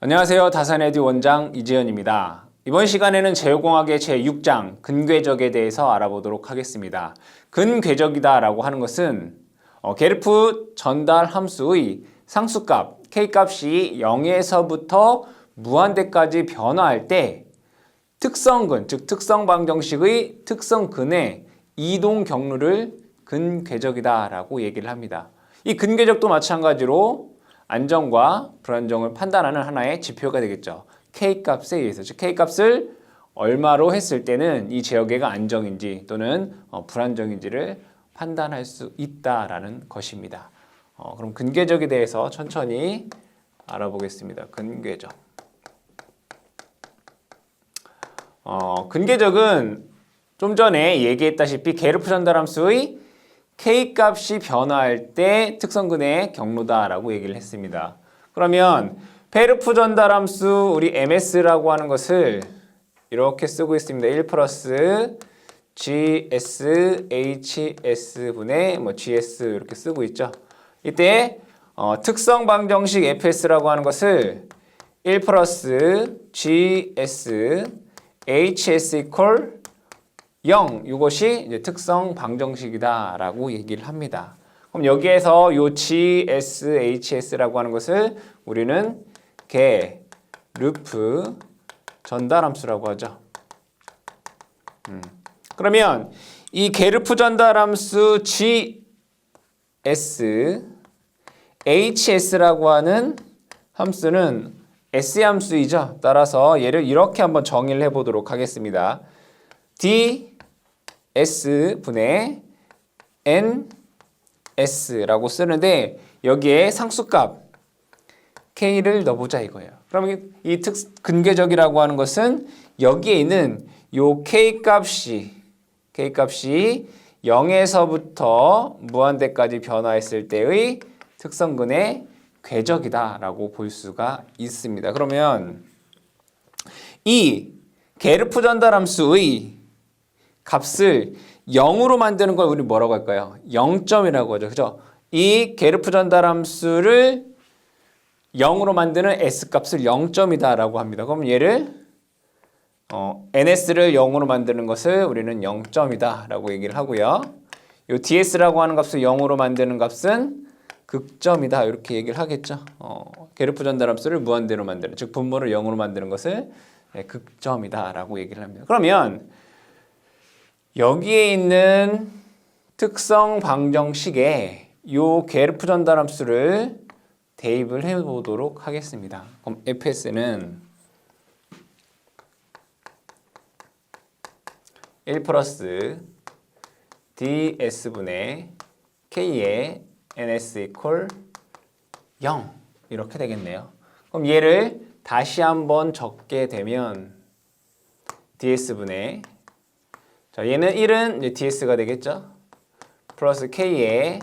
안녕하세요. 다산에듀 원장 이지현입니다. 이번 시간에는 제어공학의 제6장 근궤적에 대해서 알아보도록 하겠습니다. 근궤적이다 라고 하는 것은 게르프 전달 함수의 상수값 k값이 0에서부터 무한대까지 변화할 때 특성근, 즉 특성방정식의 특성근의 이동 경로를 근궤적이다 라고 얘기를 합니다. 이 근궤적도 마찬가지로 안정과 불안정을 판단하는 하나의 지표가 되겠죠. K값에 의해서, 즉 K값을 얼마로 했을 때는 이 제어계가 안정인지 또는 불안정인지를 판단할 수 있다라는 것입니다. 그럼 근궤적에 대해서 천천히 알아보겠습니다. 근궤적. 근궤적은 좀 전에 얘기했다시피 게르프 전달함수의 K값이 변화할 때 특성근의 경로다라고 얘기를 했습니다. 그러면 게르프 전달함수 우리 MS라고 하는 것을 이렇게 쓰고 있습니다. 1 플러스 GS, HS분의 GS 이렇게 쓰고 있죠. 이때 특성방정식 FS라고 하는 것을 1 플러스 GS, HS 이퀄 0, 이것이 이제 특성 방정식이다라고 얘기를 합니다. 그럼 여기에서 이 GS, HS라고 하는 것을 우리는 게르프 전달함수라고 하죠. 그러면 이 게르프 전달함수 GS, HS라고 하는 함수는 S의 함수이죠. 따라서 얘를 이렇게 한번 정의를 해보도록 하겠습니다. ds분의 ns라고 쓰는데 여기에 상수값 k를 넣어보자 이거예요. 그러면 이 근궤적이라고 하는 것은 여기에 있는 요 k값이 0에서부터 무한대까지 변화했을 때의 특성근의 궤적이다라고 볼 수가 있습니다. 그러면 이 게르프 전달함수의 값을 0으로 만드는 걸 우리 뭐라고 할까요? 0점이라고 하죠. 그죠? 이 게르프 전달함수를 0으로 만드는 S값을 0점이다라고 합니다. 그럼 얘를 NS를 0으로 만드는 것을 우리는 0점이다라고 얘기를 하고요. 이 DS라고 하는 값을 0으로 만드는 값은 극점이다 이렇게 얘기를 하겠죠. 게르프 전달함수를 무한대로 만드는, 즉 분모를 0으로 만드는 것을 극점이다라고 얘기를 합니다. 그러면 여기에 있는 특성 방정식에 이 게르프 전달함수를 대입을 해보도록 하겠습니다. 그럼 FS는 1 플러스 DS분의 K의 NS 이퀄 0 이렇게 되겠네요. 그럼 얘를 다시 한번 적게 되면 DS분의 얘는 1은 이제 DS가 되겠죠. 플러스 K의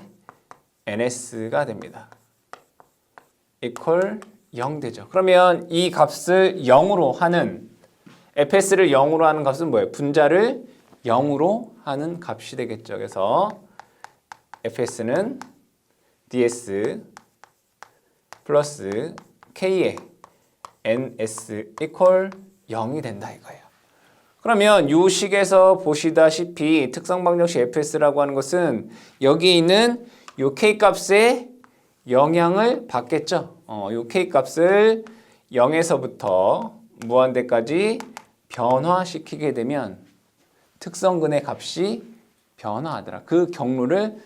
NS가 됩니다. 이퀄 0 되죠. 그러면 이 값을 0으로 하는 FS를 0으로 하는 값은 뭐예요? 분자를 0으로 하는 값이 되겠죠. 그래서 FS는 DS 플러스 K의 NS 이퀄 0이 된다 이거예요. 그러면 이 식에서 보시다시피 특성방정식 FS라고 하는 것은 여기 있는 이 K값의 영향을 받겠죠. 이 K값을 0에서부터 무한대까지 변화시키게 되면 특성근의 값이 변화하더라. 그 경로를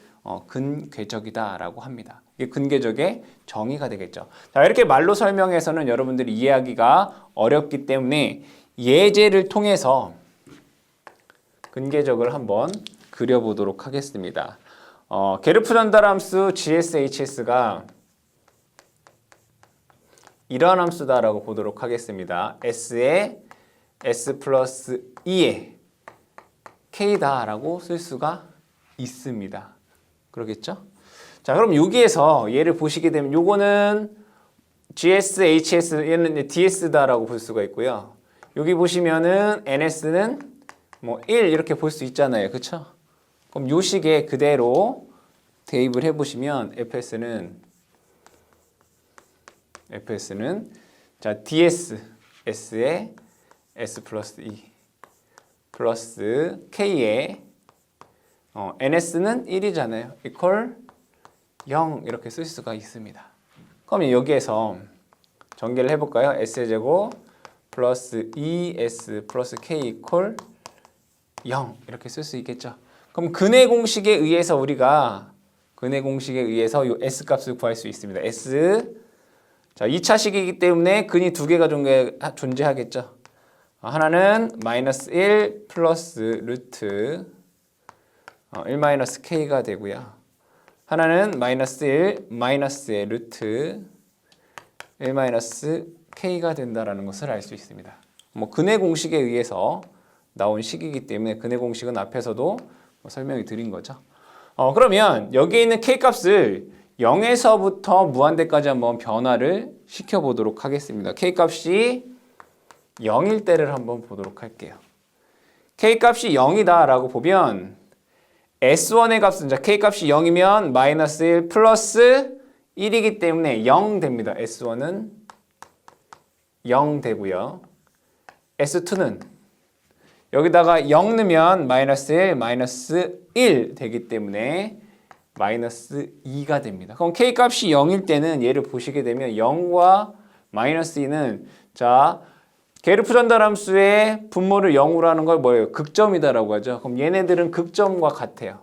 근궤적이다라고 합니다. 이게 근궤적의 정의가 되겠죠. 자, 이렇게 말로 설명해서는 여러분들이 이해하기가 어렵기 때문에 예제를 통해서 근궤적을 한번 그려보도록 하겠습니다. 게르프 전달함수 GS, HS가 이러한 함수다라고 보도록 하겠습니다. S에 S 플러스 2에 K다라고 쓸 수가 있습니다. 그러겠죠? 자, 그럼 여기에서 얘를 보시게 되면 요거는 GS, HS, 얘는 DS다라고 볼 수가 있고요. 여기 보시면은 NS는 1 이렇게 볼 수 있잖아요. 그쵸? 그럼 요 식에 그대로 대입을 해보시면 FS는 자, ds, s에 s 플러스 2 플러스 k에 ns는 1이잖아요. equal 0 이렇게 쓸 수가 있습니다. 그럼 여기에서 전개를 해볼까요? s제곱 플러스 2s 플러스 k equal 0 이렇게 쓸 수 있겠죠. 그럼 근의 공식에 의해서 우리가 이 s 값을 구할 수 있습니다. s 자 2차식이기 때문에 근이 두 개가 존재하겠죠. 하나는 마이너스 1 플러스 루트 1 마이너스 k가 되고요. 하나는 마이너스 1 마이너스의 루트 1 마이너스 k가 된다라는 것을 알 수 있습니다. 뭐 근의 공식에 의해서 나온 식이기 때문에 근의 공식은 앞에서도 설명이 드린 거죠. 그러면 여기에 있는 k 값을 0에서부터 무한대까지 한번 변화를 시켜보도록 하겠습니다. k 값이 0일 때를 한번 보도록 할게요. k 값이 0이다 라고 보면 S1의 값은 자 k 값이 0이면 마이너스 1 플러스 1이기 때문에 0 됩니다. S1은 0 되고요. S2는 여기다가 0 넣으면 마이너스 1, 마이너스 1 되기 때문에 마이너스 2가 됩니다. 그럼 k 값이 0일 때는 얘를 보시게 되면 0과 마이너스 2는 자 게르프 전달함수의 분모를 0으로 하는 걸 뭐예요? 극점이다라고 하죠. 그럼 얘네들은 극점과 같아요.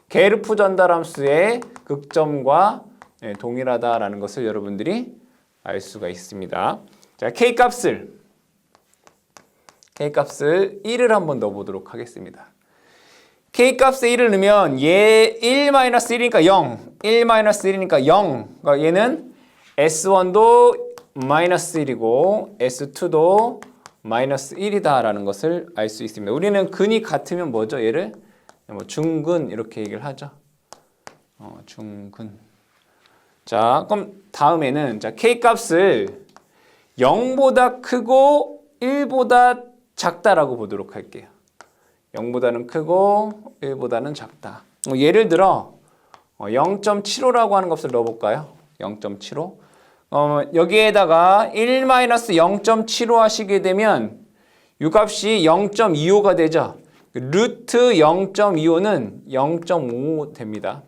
게르프 전달함수의 극점과 동일하다라는 것을 여러분들이 알 수가 있습니다. 자, K값을 1을 한번 넣어보도록 하겠습니다. K값에 1을 넣으면 얘 1-1이니까 0, 1-1이니까 0. 그러니까 얘는 S1도 마이너스 1이고 S2도 마이너스 1이다라는 것을 알 수 있습니다. 우리는 근이 같으면 뭐죠? 얘를 중근 이렇게 얘기를 하죠. 중근. 자, 그럼 다음에는 자, K값을 0보다 크고 1보다 작다라고 보도록 할게요. 0보다는 크고 1보다는 작다. 예를 들어 0.75라고 하는 것을 넣어볼까요? 0.75. 여기에다가 1-0.75 하시게 되면 이 값이 0.25가 되죠. 루트 0.25는 0.5 됩니다.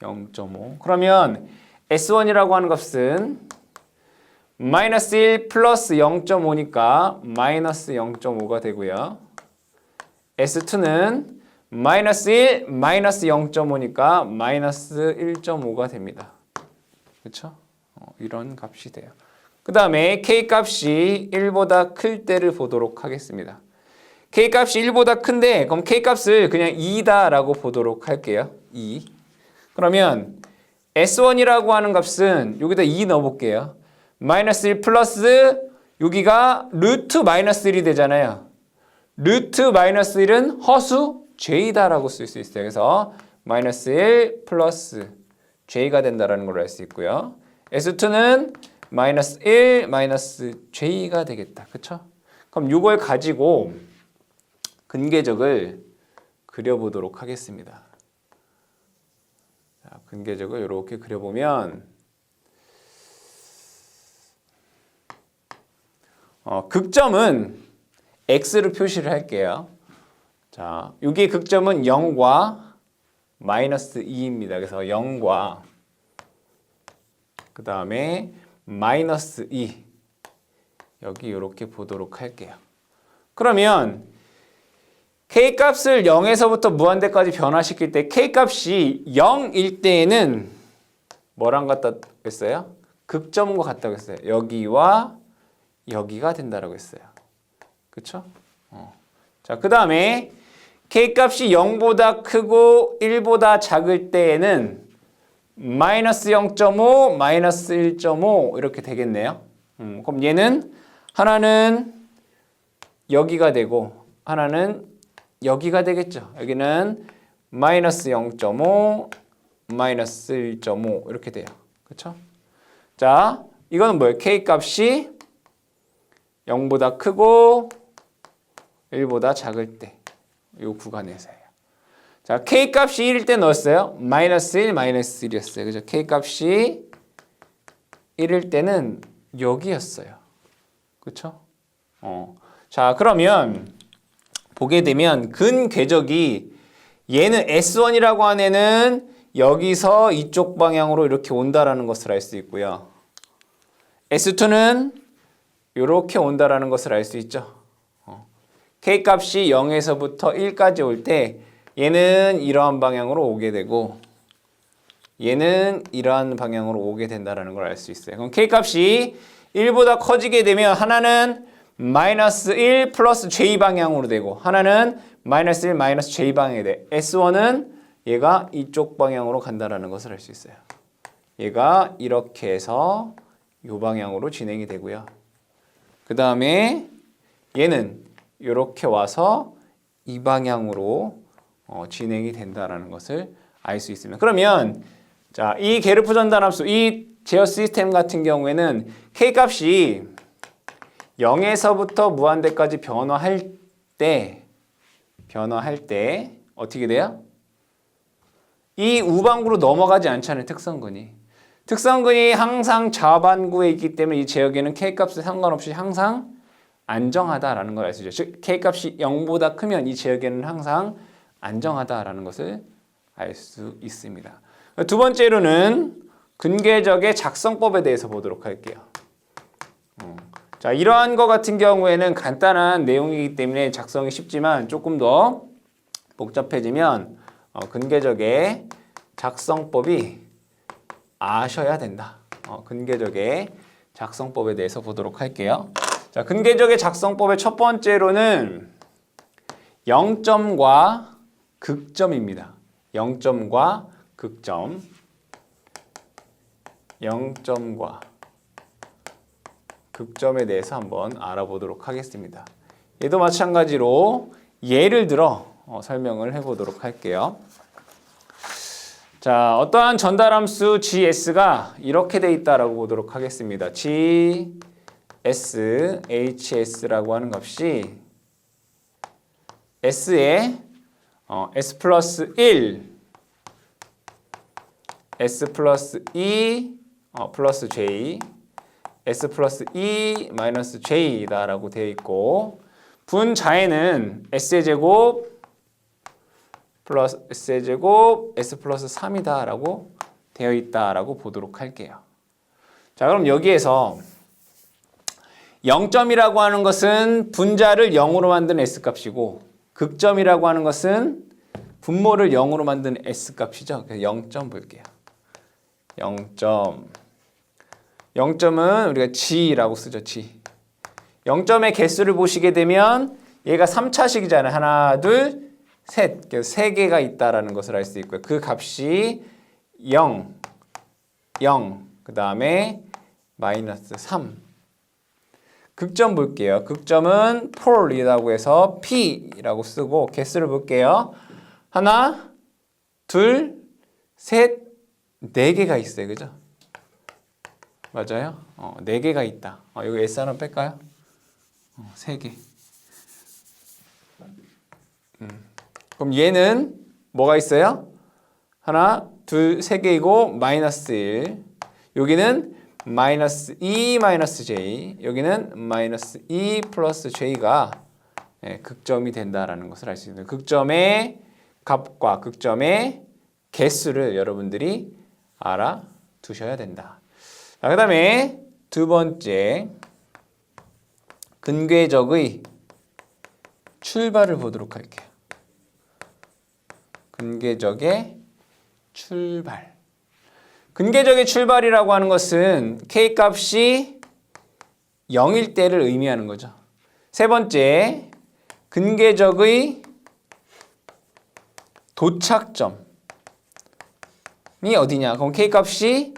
0.5. 그러면 S1이라고 하는 값은 마이너스 1 플러스 0.5니까 마이너스 0.5가 되고요. S2는 마이너스 1 마이너스 0.5니까 마이너스 1.5가 됩니다. 그렇죠? 이런 값이 돼요. 그 다음에 K값이 1보다 클 때를 보도록 하겠습니다. K값이 1보다 큰데 그럼 K값을 그냥 2다 라고 보도록 할게요. 2. 그러면 S1이라고 하는 값은 여기다 2 넣어볼게요. 마이너스 1 플러스 여기가 루트 마이너스 1이 되잖아요. 루트 마이너스 1은 허수 J다 라고 쓸 수 있어요. 그래서 마이너스 1 플러스 J가 된다는 걸 알 수 있고요. S2는 마이너스 1 마이너스 J가 되겠다. 그쵸? 그럼 이걸 가지고 근계적을 그려보도록 하겠습니다. 자, 근계적을 이렇게 그려보면 극점은 X로 표시를 할게요. 자, 여기 극점은 0과 마이너스 2입니다. 그래서 0과 그 다음에 마이너스 2 여기 이렇게 보도록 할게요. 그러면 K값을 0에서부터 무한대까지 변화시킬 때 K값이 0일 때에는 뭐랑 같다고 했어요? 극점과 같다고 했어요. 여기와 여기가 된다라고 했어요. 그쵸? 자, 그 다음에 K값이 0보다 크고 1보다 작을 때에는 마이너스 0.5, 마이너스 1.5 이렇게 되겠네요. 그럼 얘는 하나는 여기가 되고 하나는 여기가 되겠죠. 여기는 마이너스 0.5, 마이너스 1.5 이렇게 돼요. 그렇죠? 자, 이거는 뭐예요? K값이 0보다 크고 1보다 작을 때 이 구간에서예요. 자, K값이 1일 때 넣었어요. 마이너스 1, 마이너스 1이었어요. 그죠? K값이 1일 때는 여기였어요. 그쵸? 자, 그러면 보게 되면 근궤적이 얘는 S1이라고 한 애는 여기서 이쪽 방향으로 이렇게 온다라는 것을 알 수 있고요. S2는 이렇게 온다라는 것을 알 수 있죠. K값이 0에서부터 1까지 올 때 얘는 이러한 방향으로 오게 되고 얘는 이러한 방향으로 오게 된다는 걸 알 수 있어요. 그럼 K값이 1보다 커지게 되면 하나는 마이너스 1 플러스 J 방향으로 되고 하나는 마이너스 1 마이너스 J 방향이 돼. S1은 얘가 이쪽 방향으로 간다는 것을 알 수 있어요. 얘가 이렇게 해서 이 방향으로 진행이 되고요. 그 다음에 얘는 이렇게 와서 이 방향으로 진행이 된다는 것을 알 수 있습니다. 그러면 자, 이 게르프 전달함수, 이 제어 시스템 같은 경우에는 K값이 0에서부터 무한대까지 변화할 때 어떻게 돼요? 이 우방구로 넘어가지 않잖아요. 특성근이 항상 좌반구에 있기 때문에 이 제어계는 K값에 상관없이 항상 안정하다라는 걸 알 수 있죠. 즉 K값이 0보다 크면 이 제어계는 항상 안정하다라는 것을 알 수 있습니다. 두 번째로는 근궤적의 작성법에 대해서 보도록 할게요. 자, 이러한 것 같은 경우에는 간단한 내용이기 때문에 작성이 쉽지만 조금 더 복잡해지면 근궤적의 작성법이 아셔야 된다. 근궤적의 작성법에 대해서 보도록 할게요. 자, 근궤적의 작성법의 첫 번째로는 0점과 극점입니다. 0점과 극점. 0점과 극점에 대해서 한번 알아보도록 하겠습니다. 얘도 마찬가지로 예를 들어 설명을 해보도록 할게요. 자, 어떠한 전달함수 GS가 이렇게 돼 있다라고 보도록 하겠습니다. GS, HS라고 하는 값이 S에 S 플러스 1, S 플러스 2, 플러스 J, S 플러스 2 마이너스 J다라고 되어 있고 분자에는 S의 제곱 플러스 S의 제곱 S 플러스 3이다라고 되어 있다라고 보도록 할게요. 자, 그럼 여기에서 0점이라고 하는 것은 분자를 0으로 만든 S값이고 극점이라고 하는 것은 분모를 0으로 만든 S값이죠. 그래서 0점 볼게요. 0점은 우리가 G라고 쓰죠. G. 0점의 개수를 보시게 되면 얘가 3차식이잖아요. 하나, 둘, 셋. 그래서 3개가 있다라는 것을 알 수 있고요. 그 값이 0, 그 다음에 마이너스 3. 극점 볼게요. 극점은 폴이라고 해서 P라고 쓰고 개수를 볼게요. 하나, 둘, 셋, 4개가 있어요. 그죠? 맞아요? 4개가 있다. 여기 S 하나 뺄까요? 3개. 그럼 얘는 뭐가 있어요? 하나, 둘, 3개이고 마이너스 1. 여기는 마이너스 2 마이너스 J. 여기는 마이너스 2 플러스 J가 극점이 된다라는 것을 알 수 있습니다. 극점의 값과 극점의 개수를 여러분들이 알아두셔야 된다. 자, 그 다음에 두 번째 근궤적의 출발을 보도록 할게요. 근궤적의 출발. 근궤적의 출발이라고 하는 것은 K값이 0일 때를 의미하는 거죠. 세 번째, 근궤적의 도착점이 어디냐? 그럼 K값이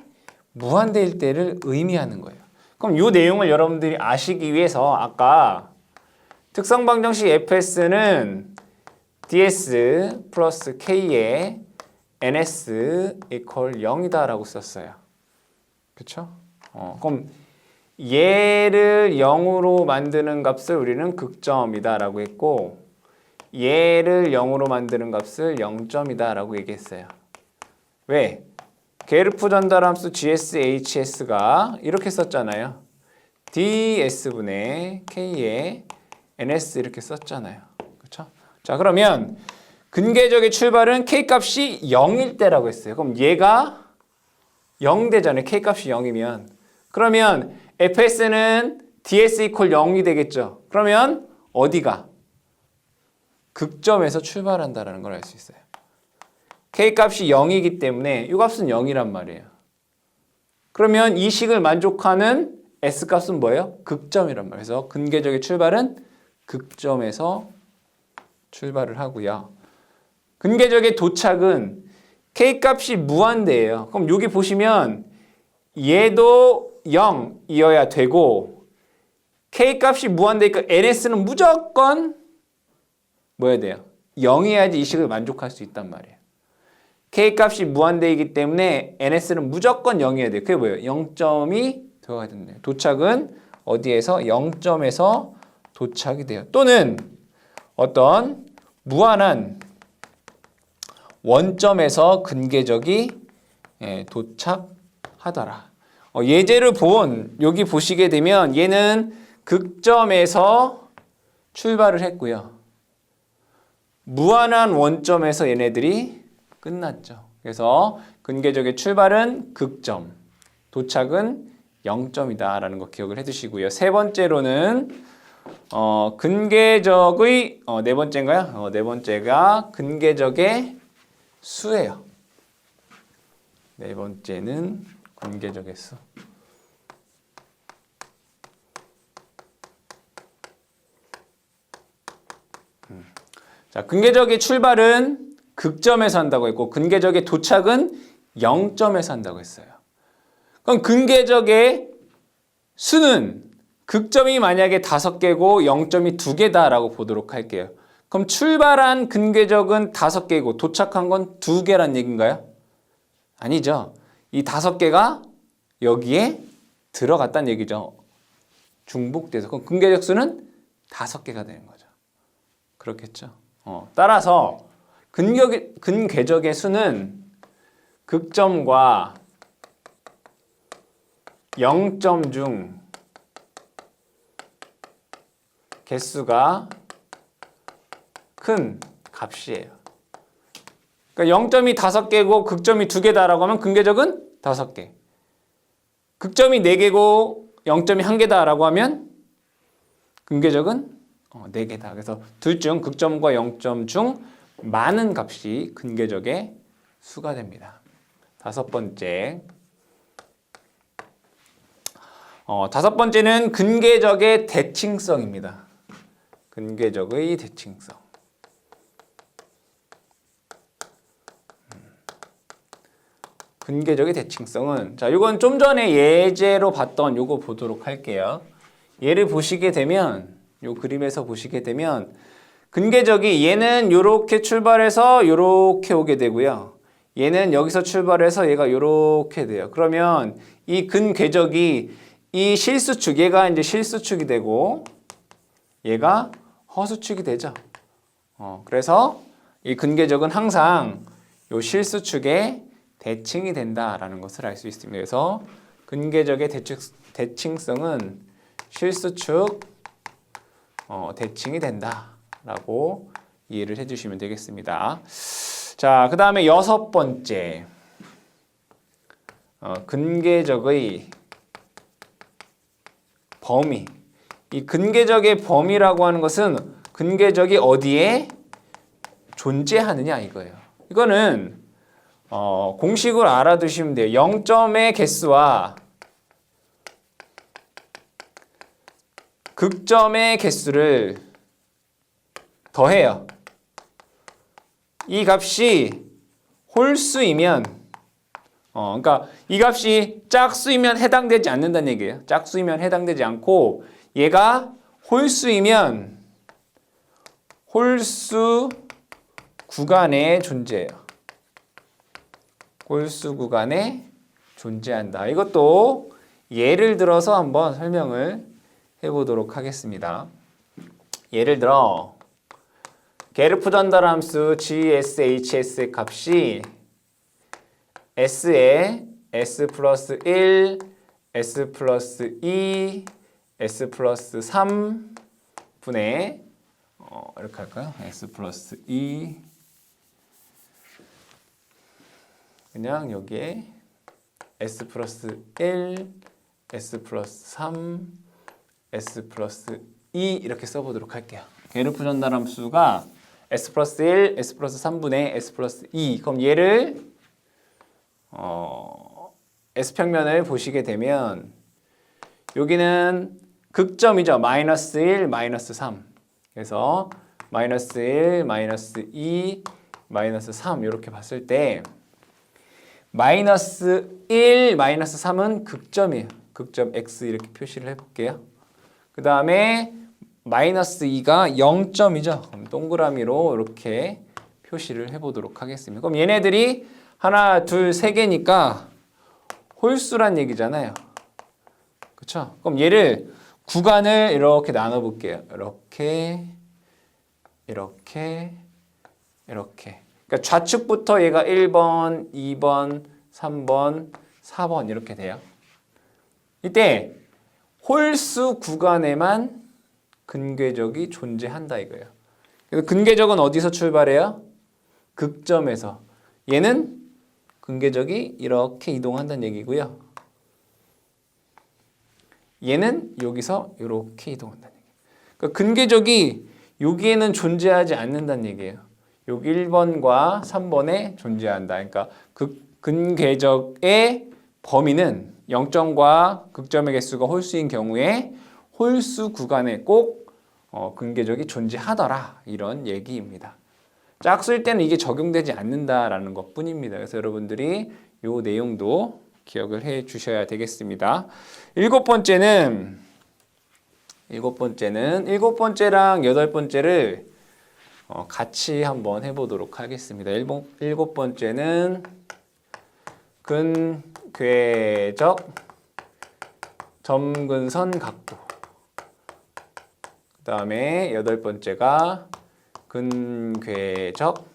무한대일 때를 의미하는 거예요. 그럼 이 내용을 여러분들이 아시기 위해서 아까 특성 방정식 fs는 ds 플러스 k에 ns 이퀄 0이다라고 썼어요. 그렇죠? 그럼 얘를 0으로 만드는 값을 우리는 극점이다라고 했고 얘를 0으로 만드는 값을 0점이다라고 얘기했어요. 왜? 게르프 전달함수 GS, HS가 이렇게 썼잖아요. ds분의 k에 ns 이렇게 썼잖아요. 그렇죠? 자, 그러면 근계적의 출발은 k값이 0일 때라고 했어요. 그럼 얘가 0 되잖아요. k값이 0이면. 그러면 fs는 ds 이퀄 0이 되겠죠. 그러면 어디가? 극점에서 출발한다는 걸 알 수 있어요. k값이 0이기 때문에 이 값은 0이란 말이에요. 그러면 이 식을 만족하는 s값은 뭐예요? 극점이란 말이에요. 그래서 근계적의 출발은 극점에서 출발을 하고요. 근계적의 도착은 k값이 무한대예요. 그럼 여기 보시면 얘도 0이어야 되고 k값이 무한대니까 ns는 무조건 뭐여야 돼요? 0이어야지 이 식을 만족할 수 있단 말이에요. k값이 무한대이기 때문에 ns는 무조건 0이어야 돼요. 그게 뭐예요? 0점이 들어가야 된대요. 도착은 어디에서? 0점에서 도착이 돼요. 또는 어떤 무한한 원점에서 근계적이 도착하더라. 예제를 여기 보시게 되면 얘는 극점에서 출발을 했고요. 무한한 원점에서 얘네들이 끝났죠. 그래서 근계적의 출발은 극점, 도착은 0점이다라는 거 기억을 해두시고요. 세 번째로는 근계적의 네 번째인가요? 네 번째가 근계적의 수예요. 네 번째는 근계적의 수. 자, 근계적의 출발은 극점에서 한다고 했고 근계적의 도착은 0점에서 한다고 했어요. 그럼 근계적의 수는 극점이 만약에 5개고 0점이 2개다라고 보도록 할게요. 그럼 출발한 근계적은 5개고 도착한 건 2개란 얘기인가요? 아니죠. 이 5개가 여기에 들어갔다는 얘기죠. 중복돼서. 그럼 근계적 수는 5개가 되는 거죠. 그렇겠죠. 따라서 근계적의 수는 극점과 0점 중 개수가 큰 값이에요. 그러니까 0점이 5개고 극점이 2개다라고 하면 근계적은 5개. 극점이 4개고 0점이 1개다라고 하면 근계적은 4개다. 그래서 둘 중 극점과 0점 중 많은 값이 근계적의 수가 됩니다. 다섯 번째는 근계적의 대칭성입니다. 근계적의 대칭성. 근계적의 대칭성은 자, 이건 좀 전에 예제로 봤던 요거 보도록 할게요. 얘를 보시게 되면 요 그림에서 보시게 되면 근계적이 얘는 요렇게 출발해서 요렇게 오게 되고요. 얘는 여기서 출발해서 얘가 요렇게 돼요. 그러면 이 근계적이 이 실수축, 얘가 이제 실수축이 되고 얘가 허수축이 되죠. 그래서 이 근계적은 항상 요 실수축에 대칭이 된다라는 것을 알 수 있습니다. 그래서 근계적의 대칭성은 실수축 대칭이 된다라고 이해를 해주시면 되겠습니다. 자, 그 다음에 여섯 번째 근계적의 범위. 이 근계적의 범위라고 하는 것은 근계적이 어디에 존재하느냐 이거예요. 이거는 공식을 알아두시면 돼요. 0점의 개수와 극점의 개수를 더해요. 이 값이 홀수이면 그러니까 이 값이 짝수이면 해당되지 않는다는 얘기예요. 짝수이면 해당되지 않고 얘가 홀수이면 홀수 구간에 존재해요. 홀수 구간에 존재한다. 이것도 예를 들어서 한번 설명을 해보도록 하겠습니다. 예를 들어 게르프 전달함수 GSHS의 값이 S에 S 플러스 1, S 플러스 2, S 플러스 3분의 이렇게 할까요? S 플러스 2 그냥 여기에 S 플러스 1, S 플러스 3, S 플러스 2 이렇게 써보도록 할게요. 게르프 전달함수가 S 플러스 1, S 플러스 3분의 S 플러스 2 그럼 얘를 S평면을 보시게 되면 여기는 극점이죠. 마이너스 1, 마이너스 3 그래서 마이너스 1, 마이너스 2, 마이너스 3 이렇게 봤을 때 마이너스 1, 마이너스 3은 극점이에요. 극점 X 이렇게 표시를 해볼게요. 그 다음에 마이너스 2가 0점이죠. 그럼 동그라미로 이렇게 표시를 해보도록 하겠습니다. 그럼 얘네들이 하나, 둘, 세 개니까 홀수란 얘기잖아요. 그렇죠? 그럼 얘를 구간을 이렇게 나눠볼게요. 이렇게, 이렇게, 이렇게. 그러니까 좌측부터 얘가 1번, 2번, 3번, 4번 이렇게 돼요. 이때 홀수 구간에만 근궤적이 존재한다 이거예요. 그래서 근궤적은 어디서 출발해요? 극점에서. 얘는 근궤적이 이렇게 이동한다는 얘기고요. 얘는 여기서 이렇게 이동한다는 얘기예요. 그러니까 근궤적이 여기에는 존재하지 않는다는 얘기예요. 여기 1번과 3번에 존재한다. 그러니까 근궤적의 범위는 0점과 극점의 개수가 홀수인 경우에 홀수 구간에 꼭 근궤적이 존재하더라. 이런 얘기입니다. 짝수일 때는 이게 적용되지 않는다라는 것 뿐입니다. 그래서 여러분들이 이 내용도 기억을 해 주셔야 되겠습니다. 일곱 번째랑 여덟 번째를 같이 한번 해보도록 하겠습니다. 일곱 번째는 근궤적 점근선 각도. 그 다음에 여덟 번째가 근궤적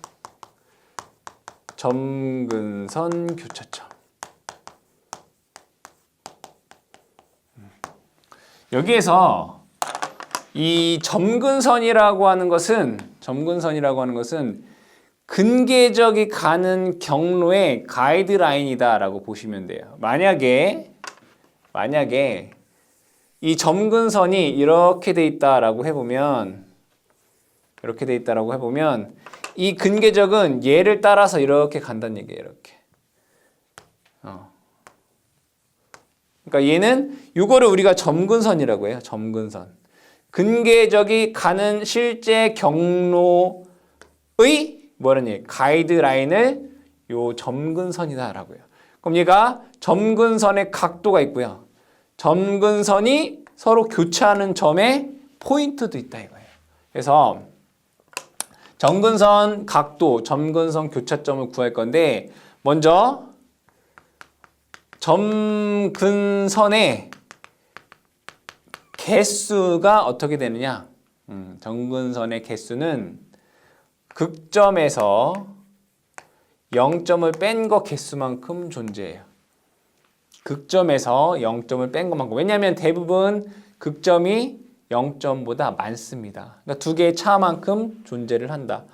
점근선 교차점. 여기에서 이 점근선이라고 하는 것은 근궤적이 가는 경로의 가이드라인이다라고 보시면 돼요. 만약에 이 점근선이 이렇게 돼 있다라고 해보면 이 근궤적은 얘를 따라서 이렇게 간다는 얘기예요. 이렇게. 그러니까 얘는 이거를 우리가 점근선이라고 해요. 점근선. 근궤적이 가는 실제 경로의 뭐라는 얘기? 가이드라인을 요 점근선이다라고 해요. 그럼 얘가 점근선의 각도가 있고요. 점근선이 서로 교차하는 점에 포인트도 있다 이거예요. 그래서 점근선 각도, 점근선 교차점을 구할 건데 먼저 점근선의 개수가 어떻게 되느냐? 점근선의 개수는 극점에서 0점을 뺀 거 개수만큼 존재해요. 극점에서 0점을 뺀 것만큼. 왜냐하면 대부분 극점이 0점보다 많습니다. 그러니까 두 개의 차만큼 존재를 한다.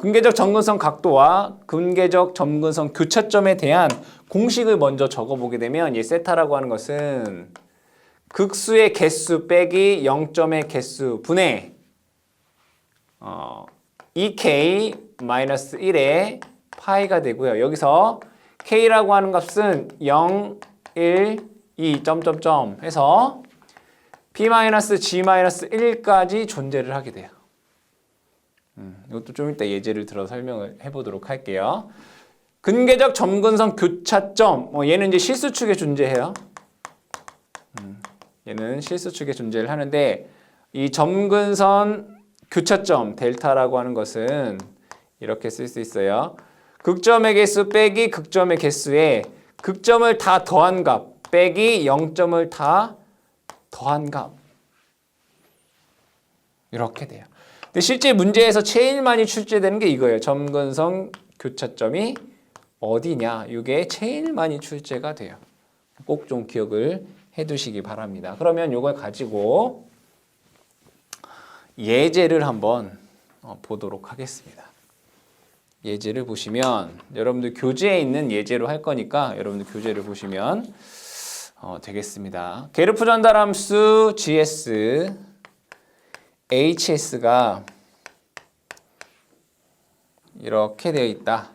근궤적 점근선 각도와 근궤적 점근선 교차점에 대한 공식을 먼저 적어보게 되면 이 세타라고 하는 것은 극수의 개수 빼기 0점의 개수 분의 2k-1의 파이가 되고요. 여기서 k라고 하는 값은 0, 1, 2, 점점점 해서 p-g-1까지 존재를 하게 돼요. 이것도 좀 이따 예제를 들어 설명을 해보도록 할게요. 근궤적 점근선 교차점, 얘는 이제 실수축에 존재해요. 얘는 실수축에 존재를 하는데 이 점근선 교차점 델타라고 하는 것은 이렇게 쓸 수 있어요. 극점의 개수 빼기 극점의 개수에 극점을 다 더한 값 빼기 0점을 다 더한 값 이렇게 돼요. 근데 실제 문제에서 제일 많이 출제되는 게 이거예요. 점근선 교차점이 어디냐? 이게 제일 많이 출제가 돼요. 꼭 좀 기억을 해두시기 바랍니다. 그러면 이걸 가지고 예제를 한번 보도록 하겠습니다. 예제를 보시면 여러분들 교재에 있는 예제로 할 거니까 여러분들 교재를 보시면 되겠습니다. 게르프 전달함수 GS HS가 이렇게 되어 있다.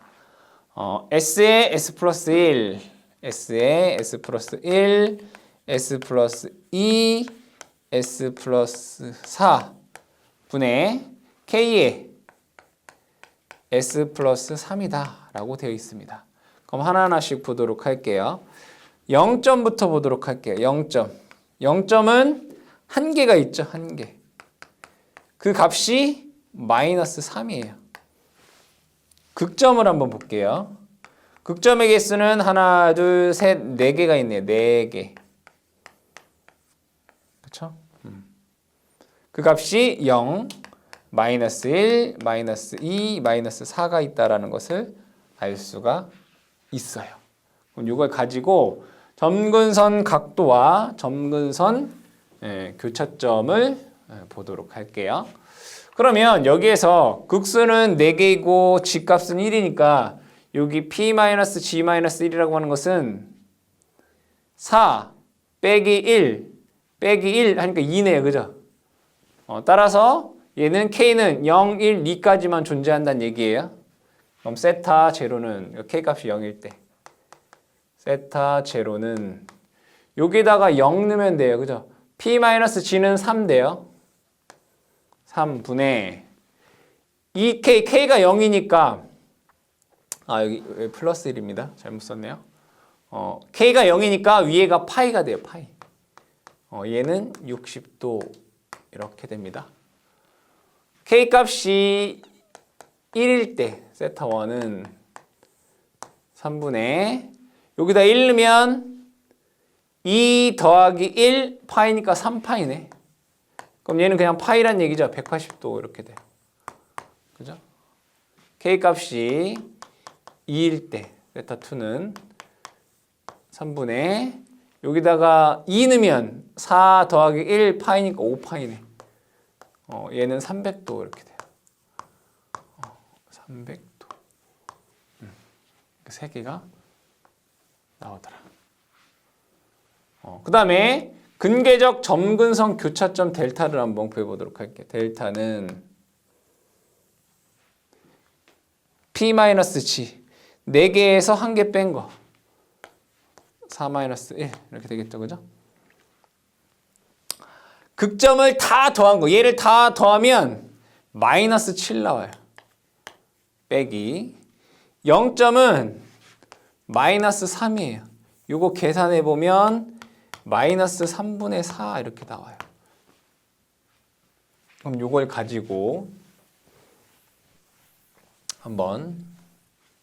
S에 S 플러스 1, S에 S 플러스 1, S 플러스 2, S 플러스 4 분의 K에 S 플러스 3이다 라고 되어 있습니다. 그럼 하나하나씩 보도록 할게요. 0점부터 보도록 할게요. 0점. 0점은 한 개가 있죠. 한 개. 그 값이 마이너스 3이에요. 극점을 한번 볼게요. 극점의 개수는 하나, 둘, 셋, 네 개가 있네요. 네 개. 그렇죠? 그 값이 0, 마이너스 1, 마이너스 2, 마이너스 4가 있다라는 것을 알 수가 있어요. 그럼 이걸 가지고 점근선 각도와 점근선 교차점을 보도록 할게요. 그러면 여기에서 극수는 4개이고 G값은 1이니까 여기 P-G-1이라고 하는 것은 4 빼기 1 빼기 1 하니까 2네요. 그죠? 따라서 얘는 K는 0, 1, 2까지만 존재한다는 얘기예요. 그럼 세타 제로는 K값이 0일 때 세타 제로는 여기다가 0 넣으면 돼요. 그죠? P-G는 3 돼요. 3분의 2K, K가 0이니까 여기 플러스 1입니다. 잘못 썼네요. K가 0이니까 위에가 파이가 돼요. 파이. 얘는 60도 이렇게 됩니다. K값이 1일 때 세타 1은 3분의 여기다 1 넣으면 2 더하기 1 파이니까 3파이네. 그럼 얘는 그냥 파이란 얘기죠. 180도 이렇게 돼요. 그죠? K값이 2일 때 세타 2는 3분의 여기다가 2 넣으면 4 더하기 1 파이니까 5파이네. 얘는 300도 이렇게 돼요. 300도. 세 개가 나오더라. 그 다음에 근계적 점근선 교차점 델타를 한번 구해보도록 할게요. 델타는 P-G 4개에서 1개 뺀 거 4-1 이렇게 되겠죠. 그죠? 극점을 다 더한 거 얘를 다 더하면 마이너스 7 나와요. 빼기 0점은 마이너스 3이에요. 요거 계산해 보면 마이너스 3분의 4 이렇게 나와요. 그럼 요걸 가지고 한번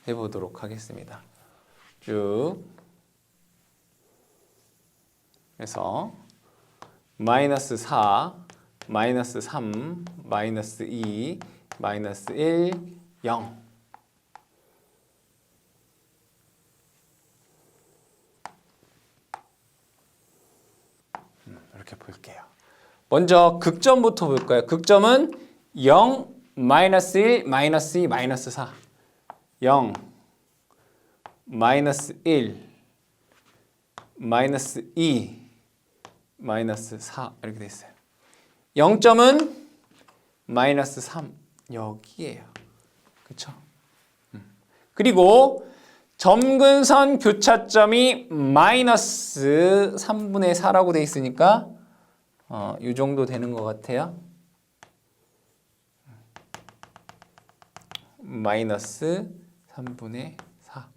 해보도록 하겠습니다. 쭉 해서 마이너스 4, 마이너스 3, 마이너스 2, 마이너스 1, 0 이렇게 볼게요. 먼저 극점부터 볼까요? 극점은 0, 마이너스 1, 마이너스 2, 마이너스 4 0, 마이너스 1, 마이너스 2, 마이너스 4 이렇게 돼 있어요. 0점은 마이너스 3 여기에요. 그렇죠? 그리고 점근선 교차점이 마이너스 3분의 4라고 돼 있으니까 이 정도 되는 것 같아요. 마이너스 3분의 4.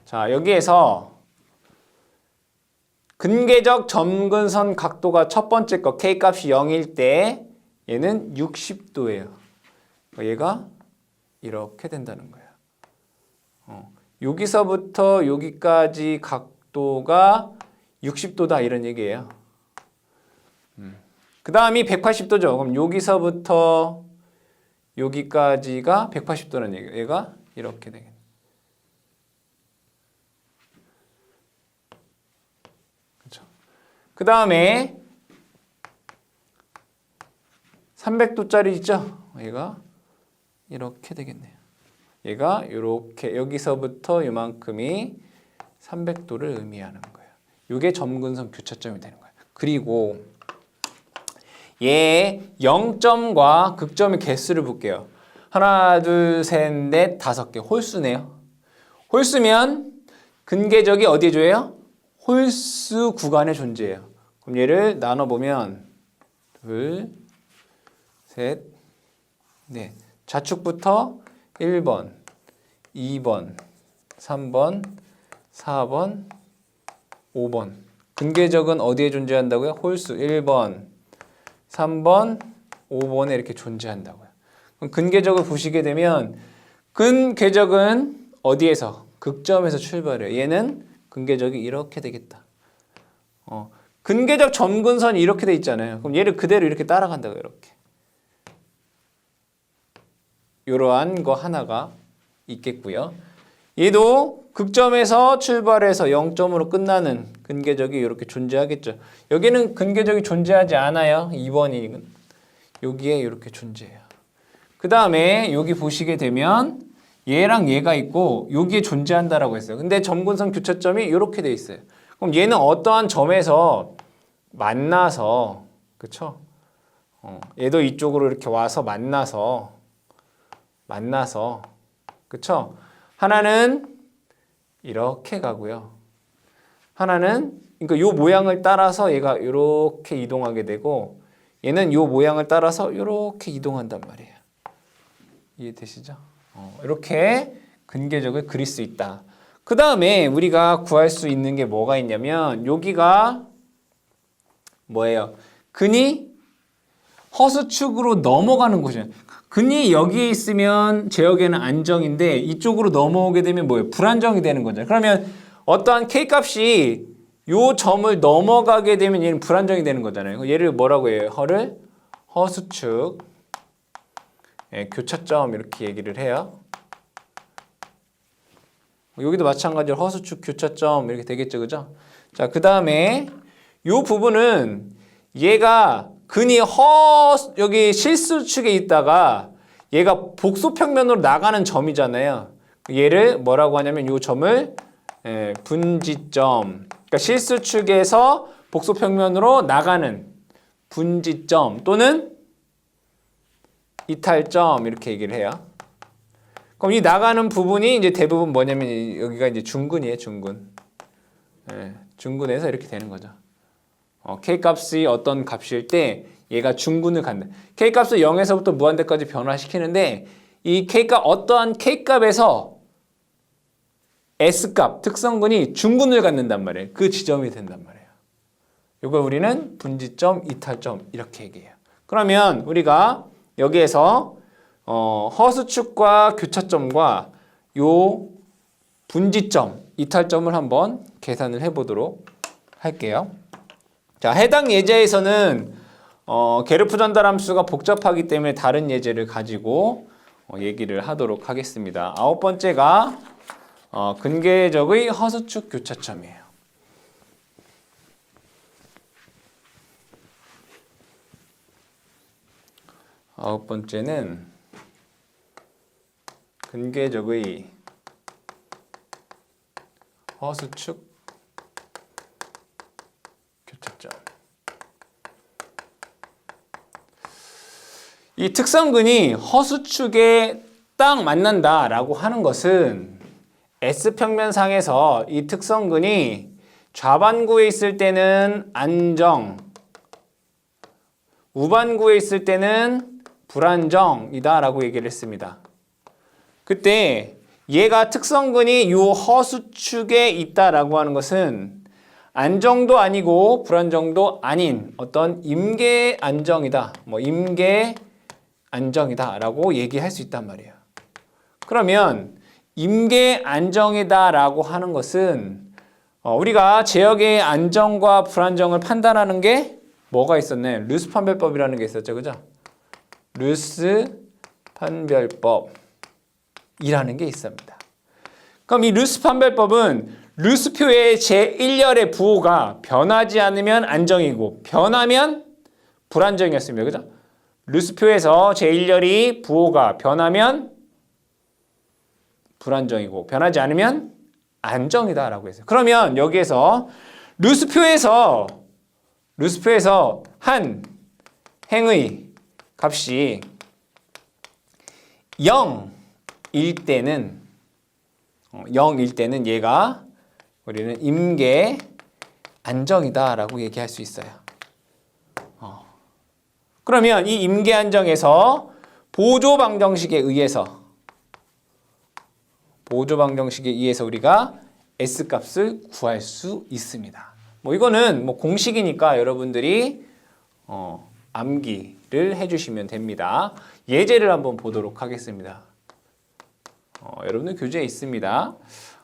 자, 여기에서 근계적 점근선 각도가 첫 번째 거 K값이 0일 때 얘는 60도예요. 얘가 이렇게 된다는 거예요. 여기서부터 여기까지 각도가 60도다 이런 얘기예요. 그 다음이 180도죠. 그럼 여기서부터 여기까지가 180도라는 얘기예요. 얘가 이렇게 되겠네. 그렇죠? 그 다음에 300도짜리 있죠? 얘가 이렇게 되겠네요. 얘가 이렇게 여기서부터 이만큼이 300도를 의미하는 거예요. 이게 점근선 교차점이 되는 거예요. 그리고 얘 0점과 극점의 개수를 볼게요. 하나, 둘, 셋, 넷, 5개. 홀수네요. 홀수면 근계적이 어디에 줘요? 홀수 구간에 존재해요. 그럼 얘를 나눠보면 둘, 셋, 넷. 좌측부터 1번, 2번, 3번, 4번, 5번. 근계적은 어디에 존재한다고요? 홀수 1번, 3번, 5번에 이렇게 존재한다고요. 그럼 근계적을 보시게 되면 근계적은 어디에서? 극점에서 출발해요. 얘는 근계적이 이렇게 되겠다. 근계적 점근선이 이렇게 돼 있잖아요. 그럼 얘를 그대로 이렇게 따라간다고요. 이렇게. 이러한 거 하나가 있겠고요. 얘도 극점에서 출발해서 0점으로 끝나는 근계적이 이렇게 존재하겠죠. 여기는 근계적이 존재하지 않아요. 2번이 여기에 이렇게 존재해요. 그 다음에 여기 보시게 되면 얘랑 얘가 있고 여기에 존재한다라고 했어요. 근데 점근선 교차점이 이렇게 돼 있어요. 그럼 얘는 어떠한 점에서 만나서 그쵸? 얘도 이쪽으로 이렇게 와서 만나서 그쵸? 하나는 이렇게 가고요. 하나는 그러니까 요 모양을 따라서 얘가 이렇게 이동하게 되고 얘는 요 모양을 따라서 이렇게 이동한단 말이에요. 이해되시죠? 이렇게 근계적을 그릴 수 있다. 그 다음에 우리가 구할 수 있는 게 뭐가 있냐면 여기가 뭐예요? 근이 허수축으로 넘어가는 곳이에요. 근이 여기에 있으면 제역에는 안정인데 이쪽으로 넘어오게 되면 뭐예요? 불안정이 되는 거죠. 그러면 어떠한 K값이 요 점을 넘어가게 되면 얘는 불안정이 되는 거잖아요. 얘를 뭐라고 해요? 허를 허수축 교차점 이렇게 얘기를 해요. 여기도 마찬가지로 허수축 교차점 이렇게 되겠죠. 그죠? 자, 그 다음에 요 부분은 얘가 근이 여기 실수축에 있다가 얘가 복소평면으로 나가는 점이잖아요. 얘를 뭐라고 하냐면 요 점을 분지점, 그러니까 실수축에서 복소평면으로 나가는 분지점 또는 이탈점 이렇게 얘기를 해요. 그럼 이 나가는 부분이 이제 대부분 뭐냐면 여기가 이제 중근이에요, 중근. 중근에서 이렇게 되는 거죠. K값이 어떤 값일 때 얘가 중근을 간다. K값을 0에서부터 무한대까지 변화시키는데 이 K값 어떠한 K값에서 S값 특성근이 중근을 갖는단 말이에요. 그 지점이 된단 말이에요. 이걸 우리는 분지점, 이탈점 이렇게 얘기해요. 그러면 우리가 여기에서 허수축과 교차점과 요 분지점, 이탈점을 한번 계산을 해보도록 할게요. 자, 해당 예제에서는 게르프 전달함수가 복잡하기 때문에 다른 예제를 가지고 얘기를 하도록 하겠습니다. 9번째가 근계적의 허수축 교차점이에요. 아홉 번째는 근계적의 허수축 교차점. 이 특성근이 허수축에 딱 만난다라고 하는 것은 S평면상에서 이 특성근이 좌반구에 있을 때는 안정, 우반구에 있을 때는 불안정이다 라고 얘기를 했습니다. 그때 얘가 특성근이 요 허수축에 있다라고 하는 것은 안정도 아니고 불안정도 아닌 어떤 임계 안정이다. 임계 안정이다 라고 얘기할 수 있단 말이에요. 그러면 임계 안정이다 라고 하는 것은 우리가 제역의 안정과 불안정을 판단하는 게 뭐가 있었네? 루스 판별법이라는 게 있었죠. 그죠? 루스 판별법이라는 게 있습니다. 그럼 이 루스 판별법은 루스표의 제1열의 부호가 변하지 않으면 안정이고 변하면 불안정이었습니다. 그죠? 루스표에서 제1열이 부호가 변하면 불안정이고 변하지 않으면 안정이다라고 했어요. 그러면 여기에서 루스표에서 한 행의 값이 0일 때는 얘가 우리는 임계 안정이다라고 얘기할 수 있어요. 그러면 이 임계 안정에서 보조 방정식에 의해서 우리가 S 값을 구할 수 있습니다. 이거는 공식이니까 여러분들이 암기를 해주시면 됩니다. 예제를 한번 보도록 하겠습니다. 여러분들 교재에 있습니다.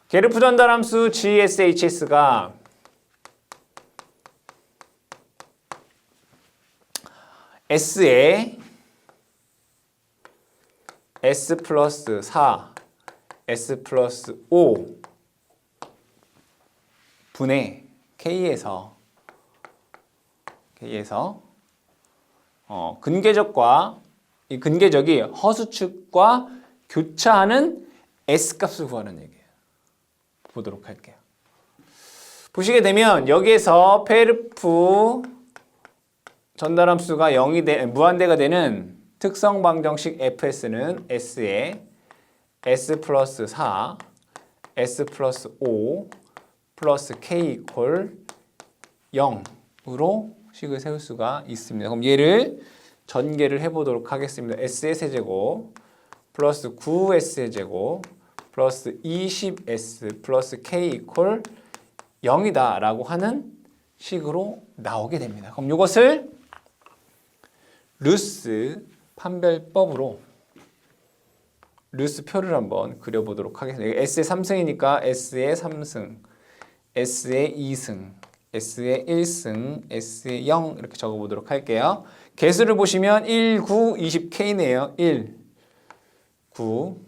게르프 전달함수 GSHS가 S에 S 플러스 4, S 플러스 5 분의 K에서 이 근계적이 허수축과 교차하는 S 값을 구하는 얘기예요. 보도록 할게요. 보시게 되면 여기에서 페르프 전달함수가 무한대가 되는 특성 방정식 fs는 s에 s 플러스 4, s 플러스 5 플러스 k 이퀄 0으로 식을 세울 수가 있습니다. 그럼 얘를 전개를 해보도록 하겠습니다. s의 세제곱 플러스 9s의 제곱 플러스 20s 플러스 k 이퀄 0이다 라고 하는 식으로 나오게 됩니다. 그럼 이것을 루스 판별법으로 루스 표를 한번 그려보도록 하겠습니다. S의 3승이니까 S의 3승, S의 2승, S의 1승, S의 0 이렇게 적어보도록 할게요. 개수를 보시면 1, 9, 20K네요. 1, 9,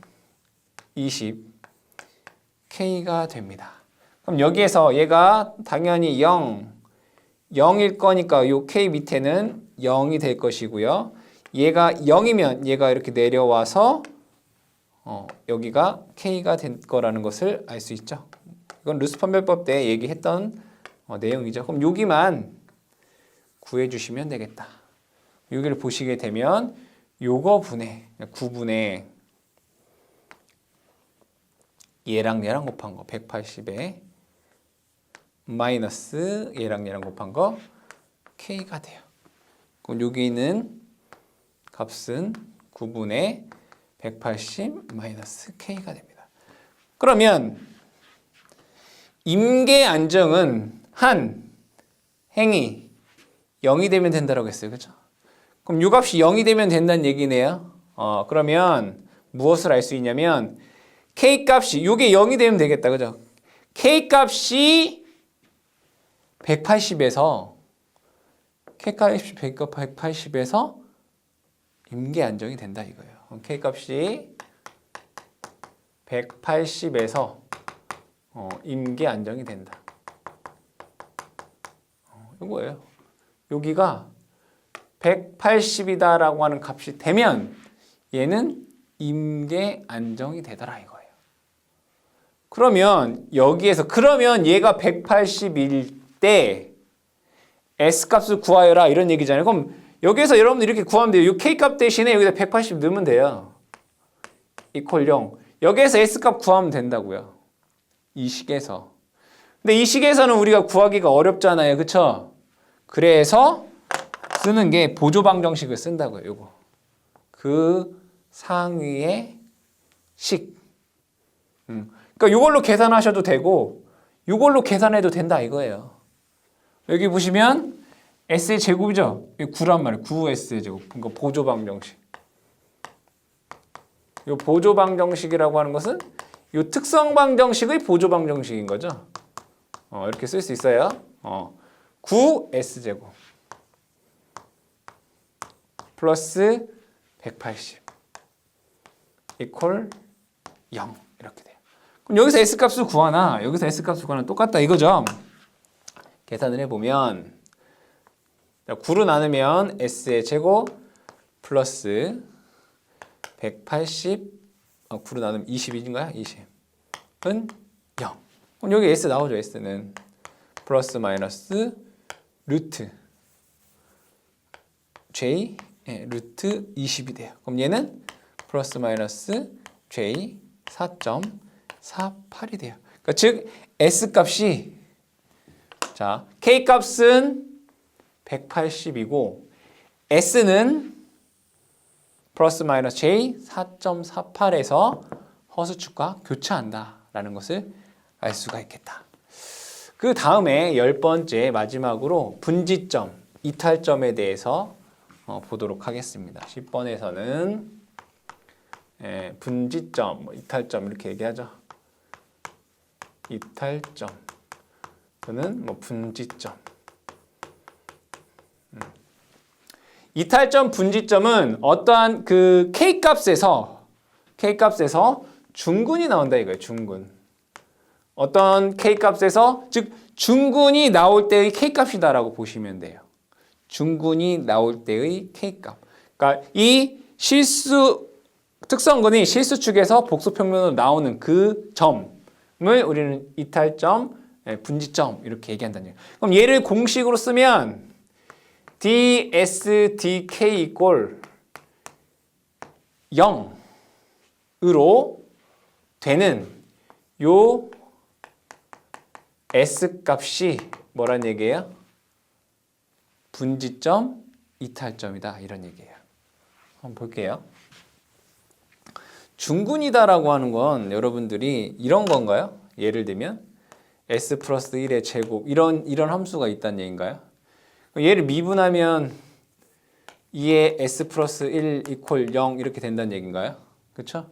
20 K가 됩니다. 그럼 여기에서 얘가 당연히 0일 거니까 요 K 밑에는 0이 될 것이고요. 얘가 0이면 얘가 이렇게 내려와서 여기가 K가 된 거라는 것을 알 수 있죠. 이건 루스 판별법 때 얘기했던 내용이죠. 그럼 여기만 구해주시면 되겠다. 여기를 보시게 되면 요거 분의 9분의 얘랑 곱한 거 180에 마이너스 얘랑 곱한 거 K가 돼요. 그럼 여기 있는 값은 9분의 180 마이너스 K가 됩니다. 그러면 임계 안정은 한 행이 0이 되면 된다고 했어요. 그죠? 그럼 이 값이 0이 되면 된다는 얘기네요. 그러면 무엇을 알 수 있냐면 K 값이 이게 0이 되면 되겠다. 그죠? K 값이 180에서 임계 안정이 된다 이거예요. K 값이 180에서 임계 안정이 된다. 이거예요. 여기가 180이다라고 하는 값이 되면 얘는 임계 안정이 되더라 이거예요. 그러면 여기에서 얘가 180일 때 S 값을 구하여라 이런 얘기잖아요. 그럼 여기에서 여러분들 이렇게 구하면 돼요. 이 K 값 대신에 여기다 180 넣으면 돼요. 이퀄 0. 여기에서 S 값 구하면 된다고요. 이 식에서. 근데 이 식에서는 우리가 구하기가 어렵잖아요. 그쵸? 그래서 쓰는 게 보조 방정식을 쓴다고요. 요거. 그 상위의 식. 그러니까 이걸로 계산하셔도 되고 이걸로 계산해도 된다 이거예요. 여기 보시면 S의 제곱이죠. 9란 말이에요. 9S의 제곱. 그러니까 보조 방정식. 이 보조 방정식이라고 하는 것은 이 특성 방정식의 보조 방정식인 거죠. 이렇게 쓸 수 있어요. 9S 제곱 플러스 180 이퀄 0 이렇게 돼요. 그럼 여기서 S값을 구하나 여기서 S값을 구하나 똑같다 이거죠. 계산을 해보면 9로 나누면 S의 제곱 플러스 180 9로 나누면 20인가요? 20은 0. 그럼 여기 S 나오죠. S는 플러스 마이너스 루트 J 루트 20이 돼요. 그럼 얘는 플러스 마이너스 J 4.48이 돼요. 그러니까 즉 S 값이 자 K 값은 180이고 S는 플러스 마이너스 J 4.48에서 허수축과 교차한다라는 것을 알 수가 있겠다. 그 다음에 10번째 마지막으로 분지점, 이탈점에 대해서 보도록 하겠습니다. 10번에서는 분지점, 이탈점 이렇게 얘기하죠. 이탈점 또는 분지점. 이탈점, 분지점은 어떠한 그 K값에서 중근이 나온다 이거예요. 중근. 어떤 K값에서 즉 중근이 나올 때의 K값이다라고 보시면 돼요. 중근이 나올 때의 K값. 그러니까 이 특성근이 실수축에서 복수평면으로 나오는 그 점을 우리는 이탈점, 분지점 이렇게 얘기한다는 얘기예요. 그럼 얘를 공식으로 쓰면 dsdk 이꼴 0으로 되는 요 S값이 뭐란 얘기예요? 분지점, 이탈점이다 이런 얘기예요. 한번 볼게요. 중근이다라고 하는 건 여러분들이 이런 건가요? 예를 들면 S 플러스 1의 제곱 이런 함수가 있다는 얘기인가요? 얘를 미분하면 2의 S 플러스 1 이퀄 0 이렇게 된다는 얘기인가요? 그렇죠?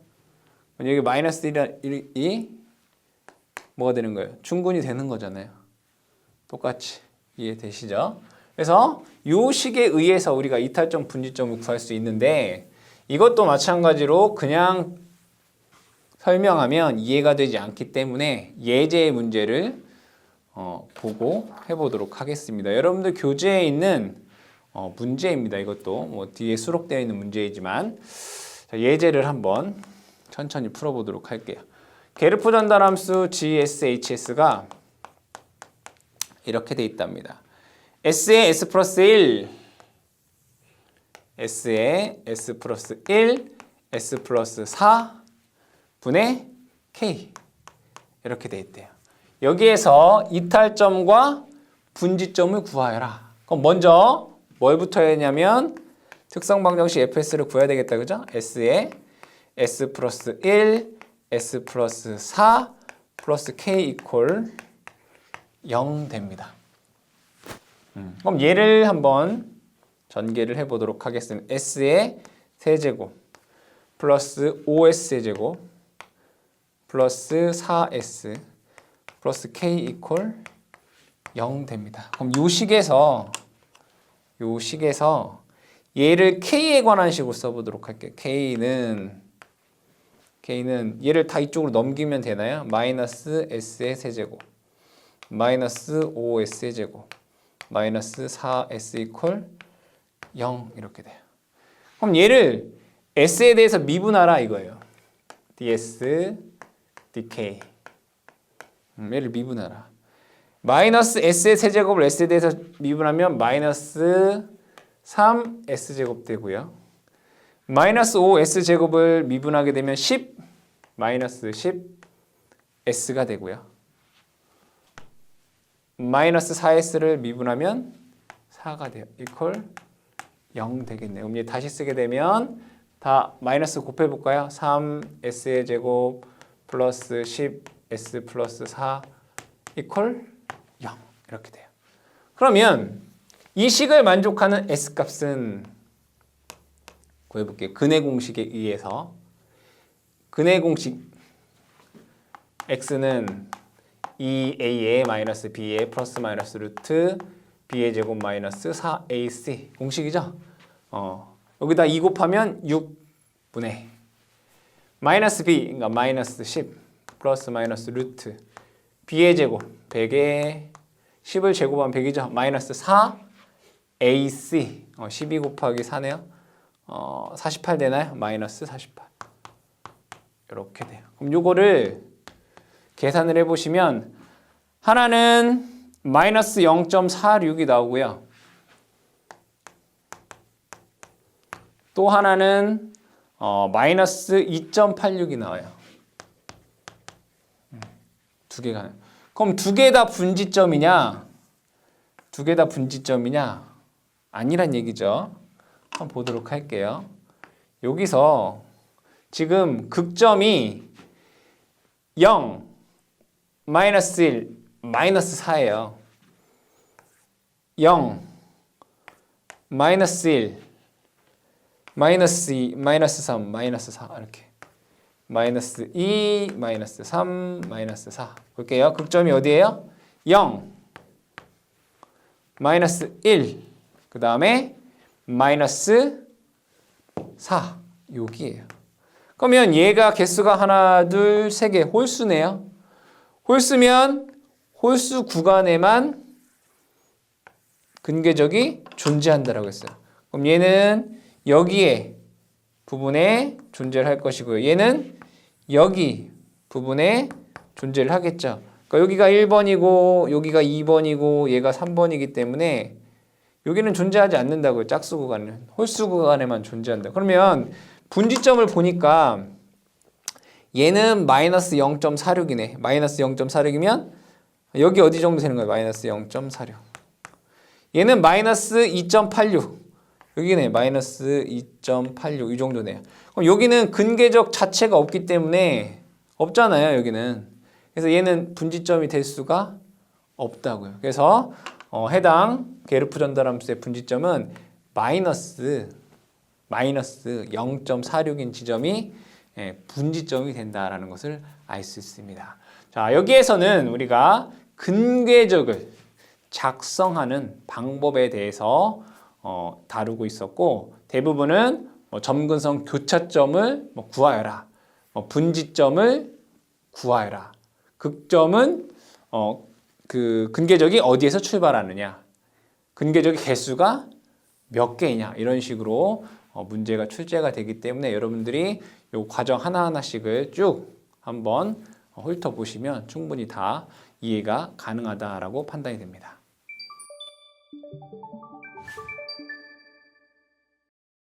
여기 마이너스 1이 뭐가 되는 거예요? 중근이 되는 거잖아요. 똑같이 이해되시죠? 그래서 이 식에 의해서 우리가 이탈점, 분지점을 구할 수 있는데 이것도 마찬가지로 그냥 설명하면 이해가 되지 않기 때문에 예제 문제를 보고 해보도록 하겠습니다. 여러분들 교재에 있는 문제입니다. 이것도 뭐 뒤에 수록되어 있는 문제이지만 예제를 한번 천천히 풀어보도록 할게요. 게르프 전달함수 GSHS가 이렇게 돼 있답니다. S의 S 플러스 1, S의 S 플러스 1, S 플러스 4 분의 K 이렇게 돼 있대요. 여기에서 이탈점과 분지점을 구하여라. 그럼 먼저 뭘부터 해야 하냐면 특성방정식 fs를 구해야 되겠다. 그죠? S의 S 플러스 1, S 플러스 4 플러스 K 이퀄 0 됩니다. 그럼 얘를 한번 전개를 해보도록 하겠습니다. S의 세제곱 플러스 5S제곱 플러스 4S 플러스 K 이퀄 0 됩니다. 그럼 요 식에서 얘를 K에 관한 식으로 써보도록 할게요. K는 얘를 다 이쪽으로 넘기면 되나요? 마이너스 S의 세제곱 마이너스 5S의 제곱 마이너스 4S 이퀄 0 이렇게 돼요. 그럼 얘를 S에 대해서 미분하라 이거예요. ds, dk 얘를 미분하라. 마이너스 S의 세제곱을 S에 대해서 미분하면 마이너스 3S제곱 되고요. 마이너스 5S제곱을 미분하게 되면 10 마이너스 10S가 되고요. 마이너스 4S를 미분하면 4가 돼요. 이퀄 0 되겠네요. 그럼 얘 다시 쓰게 되면 다 마이너스 곱해볼까요? 3S의 제곱 플러스 10S 플러스 4 이퀄 0 이렇게 돼요. 그러면 이 식을 만족하는 S값은 구해볼게요. 근해 공식에 의해서 근해 공식 X는 2A의 마이너스 B의 플러스 마이너스 루트 B의 제곱 마이너스 4AC 공식이죠? 여기다 2 곱하면 6분의 마이너스 B, 그러니까 마이너스 10 플러스 마이너스 루트 b의 제곱 100에 10을 제곱하면 100이죠. 마이너스 4 ac 12 곱하기 4네요. 48 되나요? 마이너스 48 이렇게 돼요. 그럼 요거를 계산을 해보시면 하나는 마이너스 0.46이 나오고요. 또 하나는 마이너스 2.86이 나와요. 두 개가. 그럼 두 개 다 분지점이냐? 두 개 다 분지점이냐? 아니란 얘기죠. 한번 보도록 할게요. 여기서 지금 극점이 0, 마이너스 1, 마이너스 4예요. 0, 마이너스 1, 마이너스 2, 마이너스 3, 마이너스 4 이렇게. 마이너스 2, 마이너스 3, 마이너스 4 볼게요. 극점이 어디예요? 0, 마이너스 1, 그 다음에 마이너스 4 여기에요. 그러면 얘가 개수가 하나, 둘, 세 개 홀수네요. 홀수면 홀수 구간에만 근궤적이 존재한다라고 했어요. 그럼 얘는 여기에 부분에 존재를 할 것이고요. 얘는 여기 부분에 존재를 하겠죠. 그러니까 여기가 1번이고 여기가 2번이고 얘가 3번이기 때문에 여기는 존재하지 않는다고요. 짝수 구간은. 홀수 구간에만 존재한다. 그러면 분지점을 보니까 얘는 마이너스 0.46이네. 마이너스 0.46이면 여기 어디 정도 되는 거예요? 마이너스 0.46. 얘는 마이너스 2.86. 여기네. 마이너스 2.86 이 정도네요. 그럼 여기는 근궤적 자체가 없기 때문에 없잖아요. 여기는. 그래서 얘는 분지점이 될 수가 없다고요. 그래서 해당 게르프 전달함수의 분지점은 마이너스 0.46인 지점이 분지점이 된다라는 것을 알 수 있습니다. 자, 여기에서는 우리가 근궤적을 작성하는 방법에 대해서 다루고 있었고 대부분은 점근성 교차점을 구하여라, 분지점을 구하여라, 극점은 그 근궤적이 어디에서 출발하느냐, 근궤적의 개수가 몇 개이냐 이런 식으로 문제가 출제가 되기 때문에 여러분들이 이 과정 하나하나씩을 쭉 한번 훑어보시면 충분히 다 이해가 가능하다라고 판단이 됩니다.